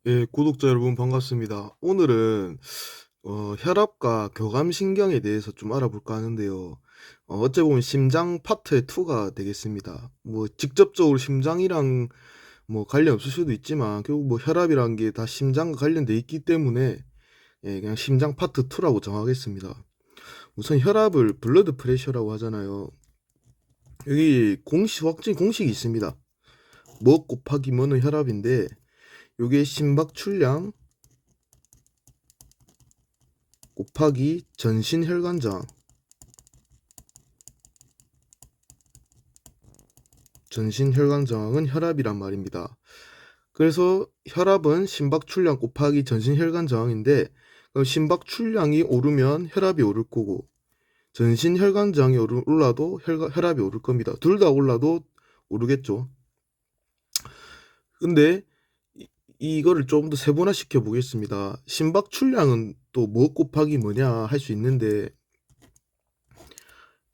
예, 구독자 여러분 반갑습니다. 오늘은 혈압과 교감신경에 대해서 좀 알아볼까 하는데요. 어찌 보면 심장 파트의 2가 되겠습니다. 뭐 직접적으로 심장이랑 뭐 관련 없을 수도 있지만 결국 뭐 혈압이란 게 다 심장과 관련돼 있기 때문에 예, 그냥 심장 파트 2라고 정하겠습니다. 우선 혈압을 블러드 프레셔라고 하잖아요. 여기 확진 공식이 있습니다. 뭐 곱하기 뭐는 혈압인데 요게 심박출량 곱하기 전신혈관장, 전신혈관장은 혈압이란 말입니다. 그래서 혈압은 심박출량 곱하기 전신혈관장인데 그럼 심박출량이 오르면 혈압이 오를 거고 전신혈관장이 올라도 혈압이 오를 겁니다. 둘 다 올라도 오르겠죠. 근데 이거를 조금 더 세분화 시켜 보겠습니다. 심박출량은 또 뭐 곱하기 뭐냐 할 수 있는데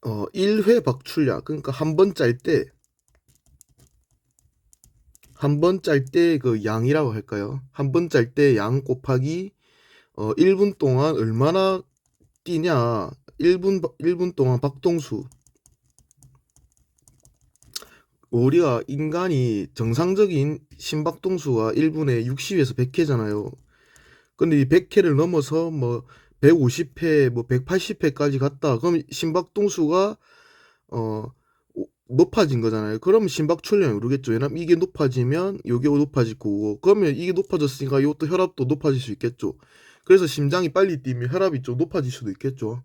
1회 박출량 그러니까 한 번 짤 때 그 양이라고 할까요? 한 번 짤 때 양 곱하기 1분 동안 얼마나 뛰냐? 1분 동안 박동수. 우리가 인간이 정상적인 심박동수가 1분에 60에서 100회잖아요. 근데 이 100회를 넘어서 뭐 150회, 뭐 180회까지 갔다. 그럼 심박동수가 어 높아진 거잖아요. 그러면 심박출량이 오르겠죠. 왜냐면 이게 높아지면 요게 높아질 거고, 그러면 이게 높아졌으니까 이것도 혈압도 높아질 수 있겠죠. 그래서 심장이 빨리 뛰면 혈압이 좀 높아질 수도 있겠죠.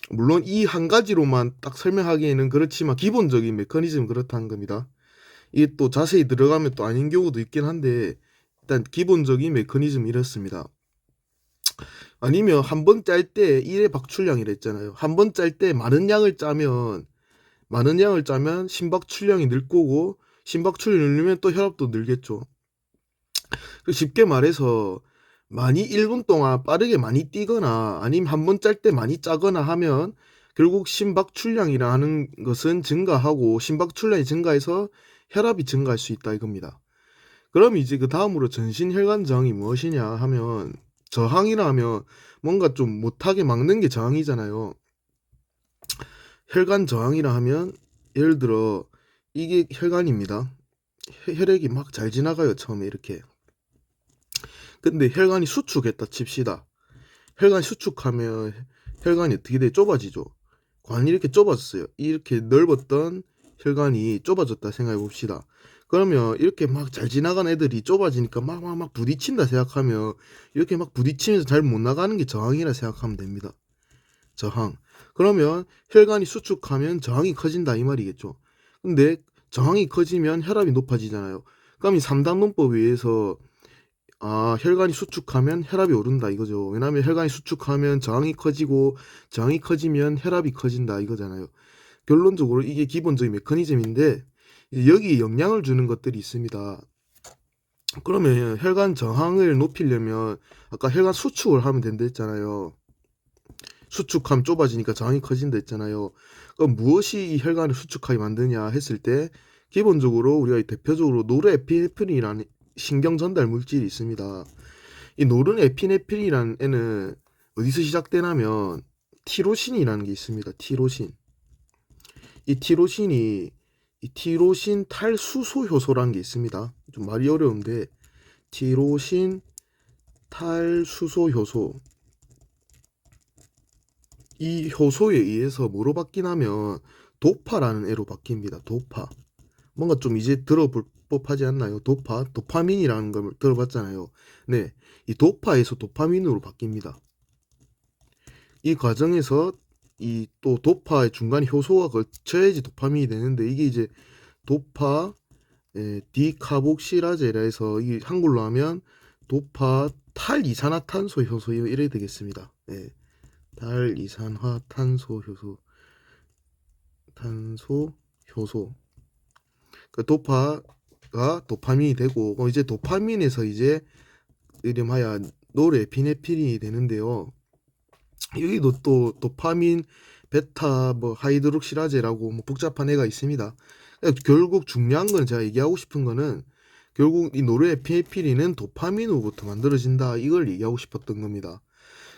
물론 이 한 가지로만 딱 설명하기에는 그렇지만 기본적인 메커니즘은 그렇다는 겁니다. 이게 또 자세히 들어가면 또 아닌 경우도 있긴 한데 일단 기본적인 메커니즘 이렇습니다. 아니면 한 번 짤 때 1의 박출량이라 했잖아요. 한 번 짤 때 많은 양을 짜면 심박출량이 늘 거고 심박출량이 늘면 또 혈압도 늘겠죠. 쉽게 말해서 많이 1분 동안 빠르게 많이 뛰거나 아니면 한 번 짤 때 많이 짜거나 하면 결국 심박출량이라는 것은 증가하고 심박출량이 증가해서 혈압이 증가할 수 있다 이겁니다. 그럼 이제 그 다음으로 전신혈관 저항이 무엇이냐 하면 저항이라 하면 뭔가 좀 못하게 막는 게 저항이잖아요. 혈관 저항이라 하면 예를 들어 이게 혈관입니다. 혈액이 막 잘 지나가요 처음에 이렇게. 근데 혈관이 수축했다 칩시다. 혈관 수축하면 혈관이 어떻게 돼? 좁아지죠. 관이 이렇게 좁아졌어요. 이렇게 넓었던 혈관이 좁아졌다 생각해 봅시다. 그러면 이렇게 막 잘 지나간 애들이 좁아지니까 막 부딪힌다 생각하면 이렇게 막 부딪히면서 잘 못 나가는 게 저항이라 생각하면 됩니다. 저항. 그러면 혈관이 수축하면 저항이 커진다 이 말이겠죠. 근데 저항이 커지면 혈압이 높아지잖아요. 그럼 이 3단 논법에 의해서 혈관이 수축하면 혈압이 오른다 이거죠. 왜냐하면 혈관이 수축하면 저항이 커지고 저항이 커지면 혈압이 커진다 이거잖아요. 결론적으로 이게 기본적인 메커니즘인데 여기 영향을 주는 것들이 있습니다. 그러면 혈관 저항을 높이려면 아까 혈관 수축을 하면 된다 했잖아요. 수축하면 좁아지니까 저항이 커진다 했잖아요. 그럼 무엇이 이 혈관을 수축하게 만드냐 했을 때 기본적으로 우리가 대표적으로 노르에피네프린이라는 신경 전달 물질이 있습니다. 이 노르에피네프린이라는 애는 어디서 시작되냐면 티로신이라는 게 있습니다. 티로신. 이 티로신이 이 티로신 탈수소 효소라는 게 있습니다. 좀 말이 어려운데 티로신 탈수소 효소. 이 효소에 의해서 뭐로 바뀌냐면 도파라는 애로 바뀝니다. 도파. 뭔가 좀 이제 들어볼 법하지 않나요? 도파민이라는 걸 들어봤잖아요. 네, 이 도파에서 도파민으로 바뀝니다. 이 과정에서 이 또 도파의 중간 효소가 거쳐야지 도파민이 되는데 이게 이제 도파 디카복실아제라 해서 이 한글로 하면 도파 탈이산화탄소 효소 이래 되겠습니다. 네, 탈이산화탄소 효소. 그 도파가 도파민이 되고 이제 도파민에서 이제 이름하여 노르에피네프린이 되는데요. 여기도 또 도파민 베타 뭐 하이드록시라제라고 뭐 복잡한 애가 있습니다. 그러니까 결국 중요한 건 제가 얘기하고 싶은 거는 결국 이 노르에피네프린은 도파민으로부터 만들어진다. 이걸 얘기하고 싶었던 겁니다.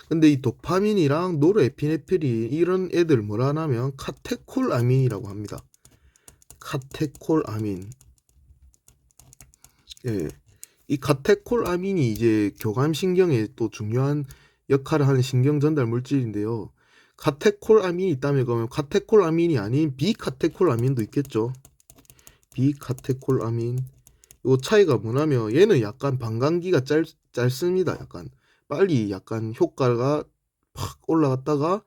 근데 이 도파민이랑 노르에피네프린 이런 애들 뭐라 하냐면 카테콜아민이라고 합니다. 카테콜아민. 예. 이 카테콜아민이 이제 교감신경에 또 중요한 역할을 하는 신경 전달 물질인데요. 카테콜아민이 있다면 그러면 카테콜아민이 아닌 비카테콜아민도 있겠죠. 비카테콜아민. 요 차이가 뭐냐면 얘는 약간 반감기가 짧습니다. 약간 빨리 약간 효과가 팍 올라갔다가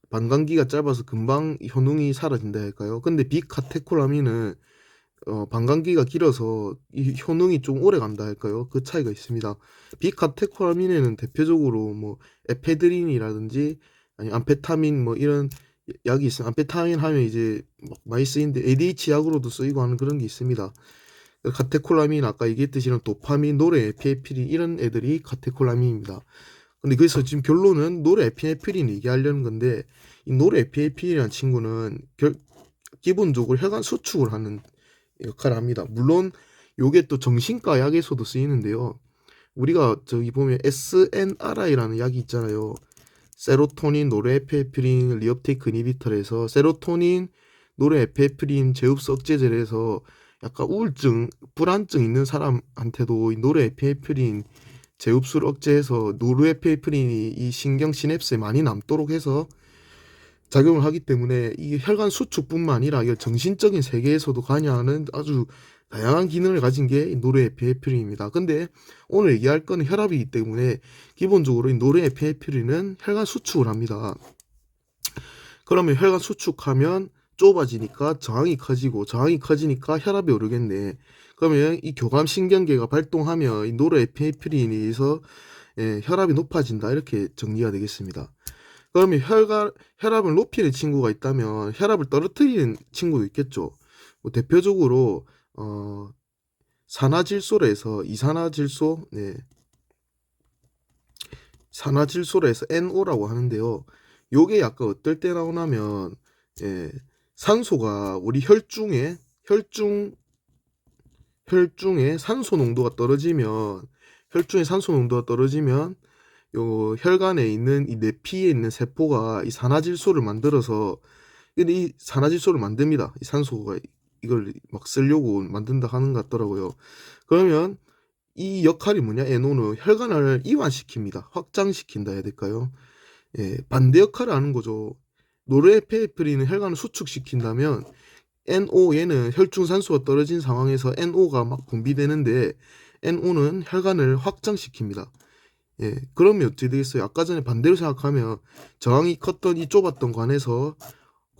반감기가 짧아서 금방 효능이 사라진다 할까요? 근데 비카테콜아민은 반감기가 길어서 이 효능이 좀 오래 간다 할까요? 그 차이가 있습니다. 비카테콜아민에는 대표적으로 뭐 에페드린이라든지 아니 암페타민 뭐 이런 약이 있어요. 암페타민 하면 이제 막 많이 쓰이는데 ADH 약으로도 쓰이고 하는 그런 게 있습니다. 카테콜라민 아까 얘기했듯이 이런 도파민, 노르에피네프린 이런 애들이 카테콜라민입니다. 근데 그래서 지금 결론은 노르에피네프린 얘기하려는 건데 이 노르에피네프린이라는 친구는 기본적으로 혈관 수축을 하는 역할을 합니다. 물론 요게 또 정신과 약에서도 쓰이는데요. 우리가 저기 보면 SNRI라는 약이 있잖아요. 세로토닌, 노르에피네프린, 리업테이크 이니비터에서 세로토닌, 노르에피네프린 제흡수 억제제에서 약간 우울증, 불안증 있는 사람한테도 이 노르에피네프린 제흡수를 억제해서 노르에피네프린이 이 신경 시냅스에 많이 남도록 해서 작용을 하기 때문에 이 혈관 수축뿐만 아니라 이 정신적인 세계에서도 관여하는 아주 다양한 기능을 가진 게 노르에피네프린입니다. 근데 오늘 얘기할 거는 혈압이기 때문에 기본적으로 이 노르에피네프린은 혈관 수축을 합니다. 그러면 혈관 수축하면 좁아지니까 저항이 커지고 저항이 커지니까 혈압이 오르겠네. 그러면 이 교감신경계가 발동하면 이 노르에피네프린에 의해서 혈압이 높아진다. 이렇게 정리가 되겠습니다. 그러면 혈압을 높이는 친구가 있다면 혈압을 떨어뜨리는 친구도 있겠죠. 뭐 대표적으로 산화질소에서 이산화질소, 산화질소에서 NO라고 하는데요. 요게 약간 어떨 때 나오냐면 산소가 우리 혈중에 산소 농도가 떨어지면 요 혈관에 있는 이 내피에 있는 세포가 이 산화질소를 만들어서 근데 이 산화질소를 만듭니다. 이 산소가 이걸 막 쓰려고 만든다 하는 것 같더라고요. 그러면 이 역할이 뭐냐? NO는 혈관을 이완시킵니다. 확장시킨다 해야 될까요? 반대 역할을 하는 거죠. 노르에피네프린은 혈관을 수축시킨다면 NO 얘는 혈중산소가 떨어진 상황에서 NO가 막 분비되는데 NO는 혈관을 확장시킵니다. 그러면 어떻게 되겠어요? 아까 전에 반대로 생각하면 저항이 컸던 이 좁았던 관에서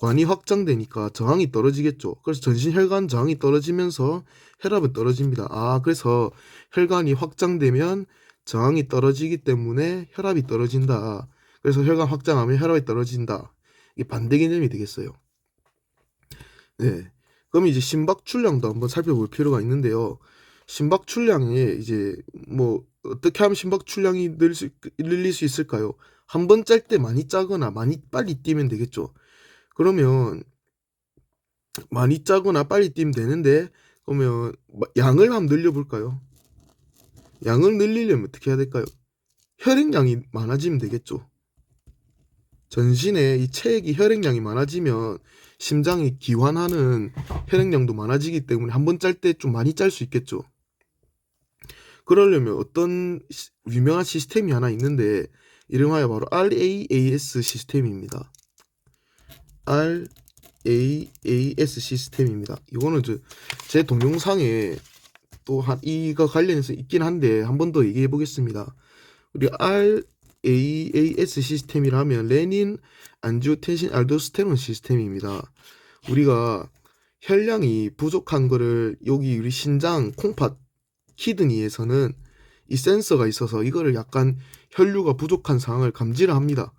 관이 확장되니까 저항이 떨어지겠죠. 그래서 전신혈관 저항이 떨어지면서 혈압은 떨어집니다. 그래서 혈관이 확장되면 저항이 떨어지기 때문에 혈압이 떨어진다. 그래서 혈관 확장하면 혈압이 떨어진다. 이게 반대 개념이 되겠어요. 그럼 이제 심박출량도 한번 살펴볼 필요가 있는데요. 심박출량에 이제 뭐 어떻게 하면 심박출량이 늘릴 수 있을까요? 한 번 짤 때 많이 짜거나 많이 빨리 뛰면 되겠죠. 그러면 많이 짜거나 빨리 뛰면 되는데 그러면 양을 한번 늘려볼까요? 양을 늘리려면 어떻게 해야 될까요? 혈액량이 많아지면 되겠죠. 전신에 이 체액이 혈액량이 많아지면 심장이 기환하는 혈액량도 많아지기 때문에 한 번 짤 때 좀 많이 짤 수 있겠죠. 그러려면 어떤 유명한 시스템이 하나 있는데 이름하여 바로 RAAS 시스템입니다. RAAS 시스템입니다. 이거는 제 동영상에 또 이거 관련해서 있긴 한데 한 번 더 얘기해 보겠습니다. 우리 RAAS 시스템이라면 레닌, 안지오텐신, 알도스테론 시스템입니다. 우리가 혈량이 부족한 거를 여기 우리 신장, 콩팥, 키드니에서는 이 센서가 있어서 이거를 약간 혈류가 부족한 상황을 감지를 합니다.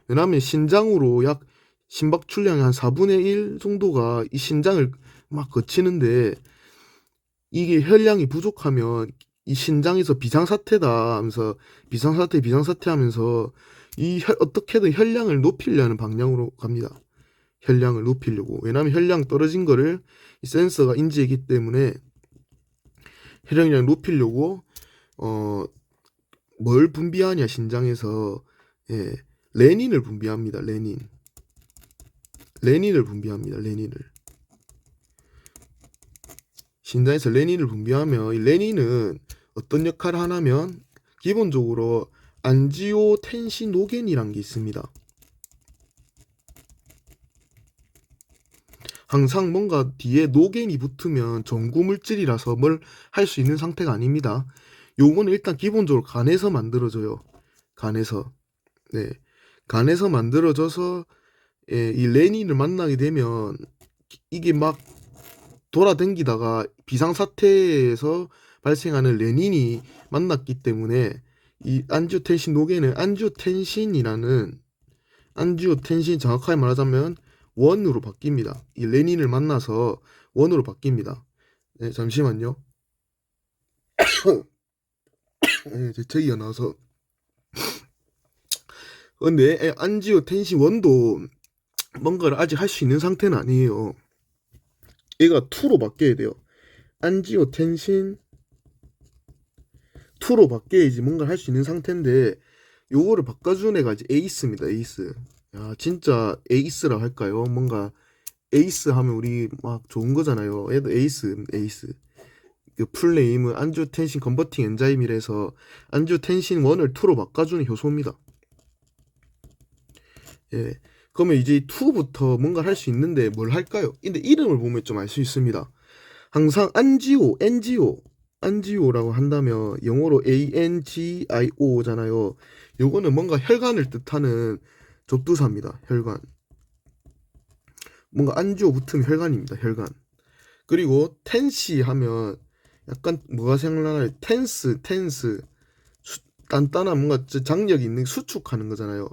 왜냐하면 신장으로 약 심박출량의 한 4분의 1 정도가 이 신장을 막 거치는데 이게 혈량이 부족하면 이 신장에서 비상사태다 하면서 비상사태 하면서 어떻게든 혈량을 높이려는 방향으로 갑니다. 혈량을 높이려고. 왜냐하면 혈량 떨어진 거를 이 센서가 인지했기 때문에 혈액량 높이려고 뭘 분비하냐 신장에서 레닌을 분비합니다. 레닌을 분비합니다. 레닌을. 신장에서 레닌을 분비하면 이 레닌은 어떤 역할을 하냐면 기본적으로 안지오텐시노겐이란 게 있습니다. 항상 뭔가 뒤에 노겐이 붙으면 전구 물질이라서 뭘 할 수 있는 상태가 아닙니다. 요거는 일단 기본적으로 간에서 만들어져요. 간에서. 네. 간에서 만들어져서 이 레닌을 만나게 되면 이게 막 돌아다니다가 비상사태에서 발생하는 레닌이 만났기 때문에 이 안지오텐신 노겐은 안지오텐신 정확하게 말하자면 원으로 바뀝니다. 이 레닌을 만나서 원으로 바뀝니다. 네, 잠시만요. 네, 재채기가 나와서. 근데 안지오텐신 원도 뭔가를 아직 할 수 있는 상태는 아니에요. 얘가 2로 바뀌어야 돼요. 안지오텐신 2로 바뀌어야지 뭔가를 할 수 있는 상태인데 요거를 바꿔준 애가 이제 에이스입니다. 에이스. 야, 진짜 에이스라 할까요? 뭔가 에이스 하면 우리 막 좋은 거잖아요. 얘도 에이스. 그 풀네임은 안지오텐신 컨버팅 엔자임이라서 안지오텐신 1을 2로 바꿔주는 효소입니다. 예. 그러면 이제 2부터 뭔가 할 수 있는데 뭘 할까요? 근데 이름을 보면 좀 알 수 있습니다. 항상 안지오라고 한다면 영어로 ANGIO잖아요. 요거는 뭔가 혈관을 뜻하는 접두사입니다. 혈관. 뭔가 안지오 붙으면 혈관입니다. 혈관. 그리고 텐시 하면 약간 뭐가 생각나나요? 텐스. 단단한 뭔가 장력이 있는 수축하는 거잖아요.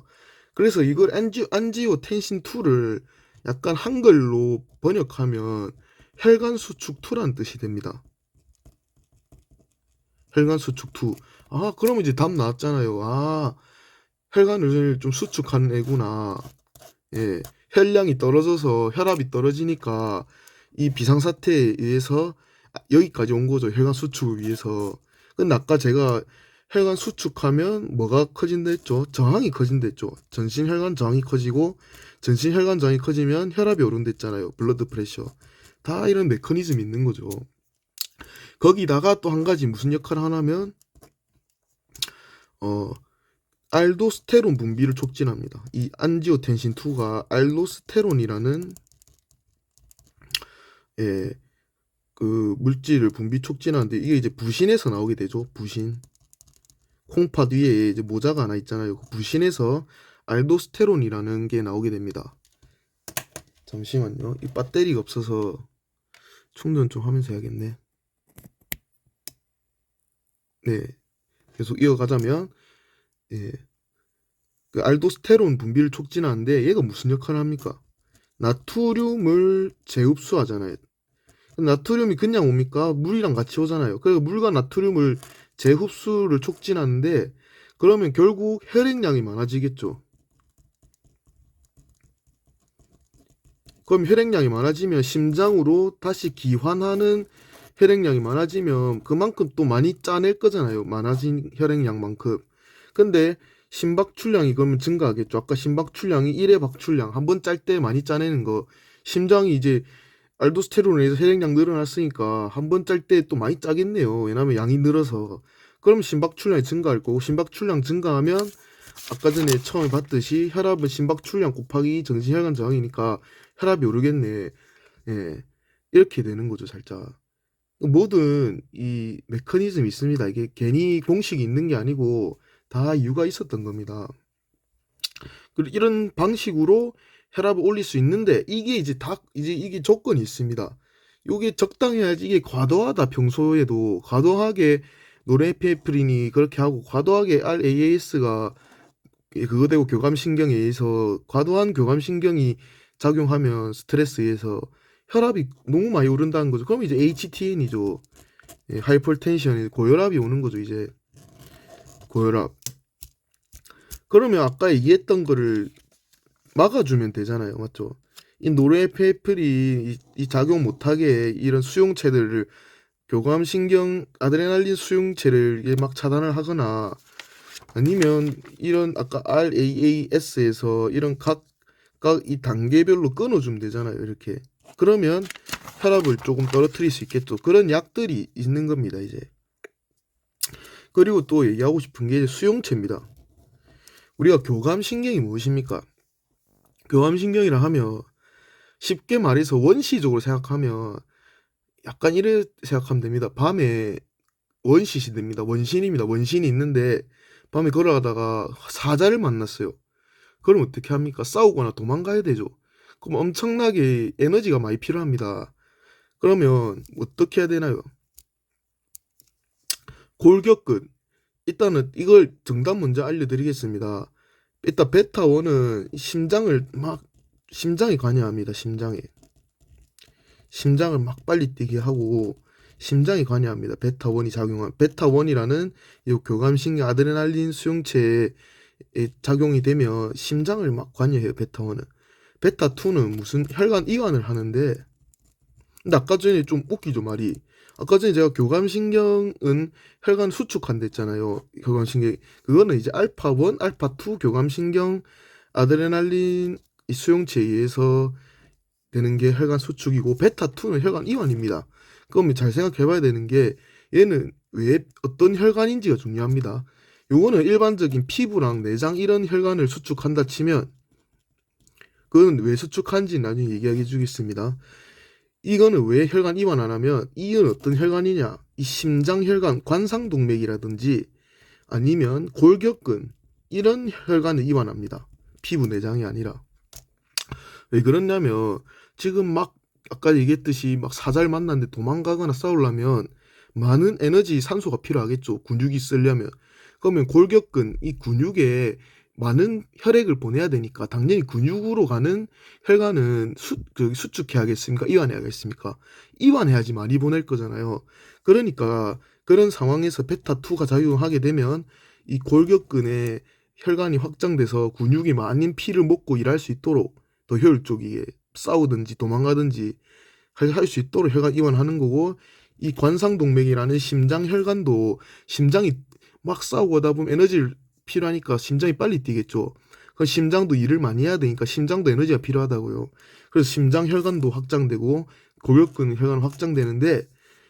그래서 이걸 안지오 텐신 2를 약간 한글로 번역하면 혈관 수축 2라는 뜻이 됩니다. 혈관 수축 2. 아, 그러면 이제 답 나왔잖아요. 아, 혈관을 좀 수축하는 애구나. 예. 혈량이 떨어져서 혈압이 떨어지니까 이 비상사태에 의해서 여기까지 온 거죠. 혈관 수축을 위해서. 근데 아까 제가 혈관 수축하면 뭐가 커진다 했죠? 저항이 커진다 했죠. 전신혈관 저항이 커지고 전신혈관 저항이 커지면 혈압이 오른다 했잖아요. 블러드 프레셔. 다 이런 메커니즘이 있는 거죠. 거기다가 또 한 가지 무슨 역할을 하냐면 알도스테론 분비를 촉진합니다. 이 안지오텐신 2가 알도스테론이라는 그 물질을 분비 촉진하는데 이게 이제 부신에서 나오게 되죠. 부신. 콩팥 위에 이제 모자가 하나 있잖아요. 그 부신에서 알도스테론이라는 게 나오게 됩니다. 잠시만요. 이 배터리가 없어서 충전 좀 하면서 해야겠네. 네. 계속 이어가자면 그 알도스테론 분비를 촉진하는데 얘가 무슨 역할을 합니까? 나트륨을 재흡수하잖아요. 나트륨이 그냥 옵니까? 물이랑 같이 오잖아요. 그래서 물과 나트륨을 재흡수를 촉진하는데 그러면 결국 혈액량이 많아지겠죠. 그럼 혈액량이 많아지면 심장으로 다시 기환하는 혈액량이 많아지면 그만큼 또 많이 짜낼 거잖아요. 많아진 혈액량만큼. 근데 심박출량이 그러면 증가하겠죠. 아까 심박출량이 1회 박출량 한 번 짤 때 많이 짜내는 거. 심장이 이제 알도스테론에 의해서 혈액량 늘어났으니까 한 번 짤 때 또 많이 짜겠네요. 왜냐면 양이 늘어서. 그럼 심박출량이 증가할 거고 심박출량 증가하면 아까 전에 처음에 봤듯이 혈압은 심박출량 곱하기 정신혈관 저항이니까 혈압이 오르겠네. 예. 이렇게 되는 거죠, 살짝. 모든 이 메커니즘이 있습니다. 이게 괜히 공식이 있는 게 아니고 다 이유가 있었던 겁니다. 그리고 이런 방식으로 혈압을 올릴 수 있는데 이게 이제 이게 조건이 있습니다. 이게 적당해야지. 이게 과도하다 평소에도 과도하게 노르에피네프린이 그렇게 하고 과도하게 RAAS가 그거 되고 교감신경에 의해서 과도한 교감신경이 작용하면 스트레스에 의해서 혈압이 너무 많이 오른다는 거죠. 그럼 이제 HTN이죠. 하이퍼텐션이 고혈압이 오는 거죠. 이제 고혈압. 그러면 아까 얘기했던 거를 막아주면 되잖아요. 맞죠? 이 노르에피네프린 이 작용 못하게 이런 수용체들을 교감신경 아드레날린 수용체를 이게 막 차단을 하거나 아니면 이런 아까 RAAS에서 이런 각 이 단계별로 끊어주면 되잖아요. 이렇게. 그러면 혈압을 조금 떨어뜨릴 수 있겠죠. 그런 약들이 있는 겁니다. 이제. 그리고 또 얘기하고 싶은 게 수용체입니다. 우리가 교감신경이 무엇입니까? 교감신경이라 하면 쉽게 말해서 원시적으로 생각하면 약간 이래 생각하면 됩니다. 밤에 원시시 됩니다. 원신입니다. 원신이 있는데 밤에 걸어가다가 사자를 만났어요. 그럼 어떻게 합니까? 싸우거나 도망가야 되죠. 그럼 엄청나게 에너지가 많이 필요합니다. 그러면 어떻게 해야 되나요? 골격근. 일단은 이걸 정답 먼저 알려드리겠습니다. 일단 베타1은 심장에 관여합니다. 심장을 막 빨리 뛰게 하고 심장에 관여합니다. 베타1이 작용한 베타1이라는 이 교감신경 아드레날린 수용체에 작용이 되면 심장을 막 관여해요. 베타1은. 베타2는 무슨 혈관 이완을 하는데 근데 아까 전에 좀 웃기죠 말이. 아까 전에 제가 교감신경은 혈관 수축한다 했잖아요. 교감신경 그거는 이제 알파1, 알파2 교감신경 아드레날린 이 수용체에 의해서 되는 게 혈관 수축이고 베타2는 혈관 이완입니다. 그러면 잘 생각해 봐야 되는 게 얘는 왜 어떤 혈관인지가 중요합니다. 요거는 일반적인 피부랑 내장 이런 혈관을 수축한다 치면 그건 왜 수축한지 나중에 얘기해 주겠습니다. 이거는 왜 혈관 이완 안 하면 이건 어떤 혈관이냐? 이 심장혈관 관상동맥이라든지 아니면 골격근 이런 혈관을 이완합니다. 피부 내장이 아니라. 왜 그러냐면 지금 막 아까 얘기했듯이 막 사자를 만났는데 도망가거나 싸우려면 많은 에너지 산소가 필요하겠죠. 근육이 쓰려면. 그러면 골격근 이 근육에 많은 혈액을 보내야 되니까 당연히 근육으로 가는 혈관은 수축해야겠습니까? 이완해야겠습니까? 이완해야지 많이 보낼 거잖아요. 그러니까 그런 상황에서 베타2가 작용하게 되면 이 골격근에 혈관이 확장돼서 근육이 많은 피를 먹고 일할 수 있도록 더 효율적이게 싸우든지 도망가든지 할 수 있도록 혈관 이완하는 거고 이 관상동맥이라는 심장 혈관도 심장이 막 싸우고 하다 보면 에너지를 필요하니까 심장이 빨리 뛰겠죠. 그 심장도 일을 많이 해야 되니까 심장도 에너지가 필요하다고요. 그래서 심장 혈관도 확장되고 골격근 혈관 확장되는데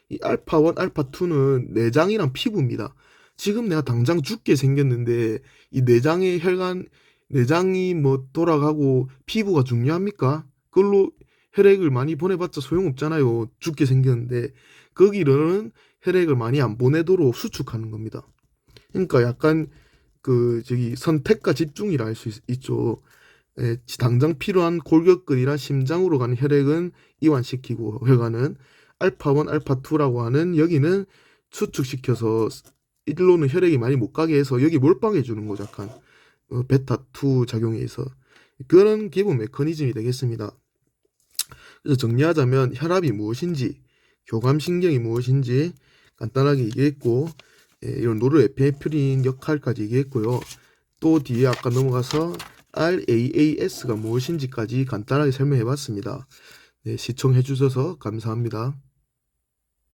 이 알파1, 알파2는 내장이랑 피부입니다. 지금 내가 당장 죽게 생겼는데 이 내장의 혈관 내장이 뭐 돌아가고 피부가 중요합니까? 그걸로 혈액을 많이 보내봤자 소용없잖아요. 죽게 생겼는데 거기로는 혈액을 많이 안 보내도록 수축하는 겁니다. 그러니까 약간 선택과 집중이라 할 수 있죠. 당장 필요한 골격근이나 심장으로 가는 혈액은 이완시키고 혈관은 알파1, 알파2라고 하는 여기는 수축시켜서 일로는 혈액이 많이 못 가게 해서 여기 몰빵해 주는 거죠. 약간 베타2 작용에 의해서 그런 기본 메커니즘이 되겠습니다. 그래서 정리하자면 혈압이 무엇인지 교감신경이 무엇인지 간단하게 얘기했고 이런 노르에피네프린 역할까지 얘기했고요. 또 뒤에 아까 넘어가서 RAAS가 무엇인지까지 간단하게 설명해 봤습니다. 네, 시청해 주셔서 감사합니다.